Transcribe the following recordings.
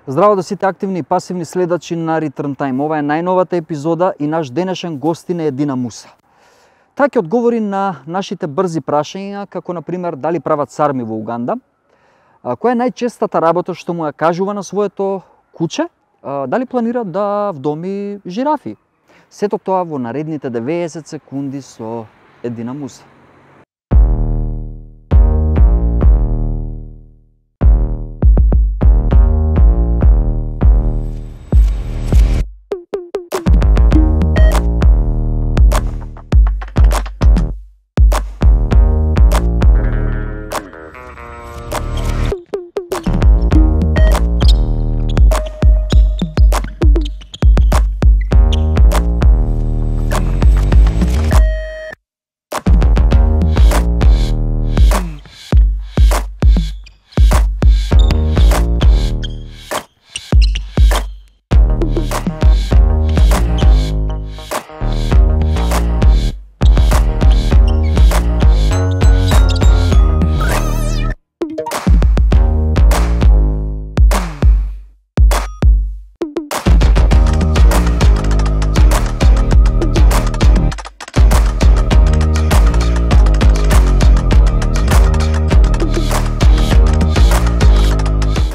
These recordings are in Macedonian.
Здраво да сите активни и пасивни следачи на Return Time. Ова е најновата епизода и наш денешен гостин е Едина Муса. Таа ќе одговори на нашите брзи прашања, како на пример дали прават сарми во Уганда, која е најчестата работа што му ја кажува на своето куче, дали планира да вдоми жирафи. Сето тоа во наредните 90 секунди со Едина Муса.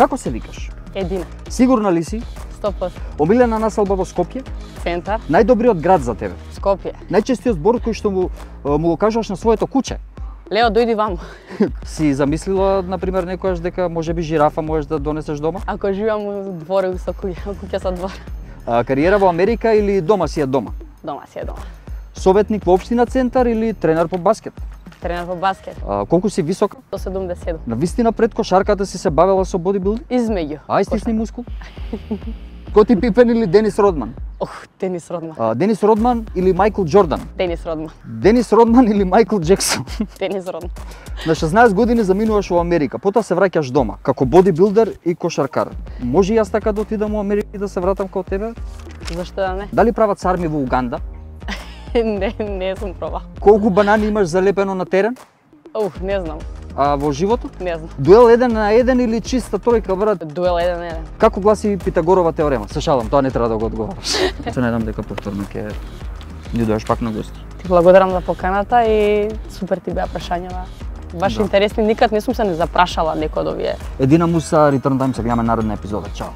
Како се викаш? Едина. Сигурна ли си? 100%. Омилена населба во Скопје? Центар. Најдобриот град за тебе? Скопје. Најчестиот збор кој што му го кажуваш на своето куче? Лео, дојди ваму. Си замислила, например, некојаш дека можеби жирафа можеш да донесеш дома? Ако живеам у двору со куќа со двор. Кариера во Америка или дома си е дома? Дома си е дома. Советник во општина Центар или тренер по баскет? Тренер по баскет. Колку си висока? 177. На вистина пред кошарката си се бавела со бодибилдинг? Измеѓу. Ај стисни мускул. Коти Пипен или Денис Родман? Ох, Денис Родман. Денис Родман или Майкл Джордан? Денис Родман. Денис Родман или Майкл Джексон? Денис Родман. На 16 години заминуваш во Америка, потоа се враќаш дома, како бодибилдер и кошаркар. Може и јас така да отидам во Америка и да се вратам као тебе? Зашто да не? Дали прават сарми во Уганда? Не сум пробал. Колку банани имаш залепено на терен? Не знам. А во животот? Не знам. Дуел 1 на 1 или чиста тројка, брат? Дуел 1 на 1. Како гласи Питагорова теорема? Се шалам, тоа не треба да го одговориш. Се надам дека повторно ќе ни дојдеш пак на гости. Ти благодарам за поканата и супер ти беа прашањава. Баш интересни, никад не сум се не запрашала некој од овие. Едина Муса, Return Time, се гледаме наредна епизода. Чао.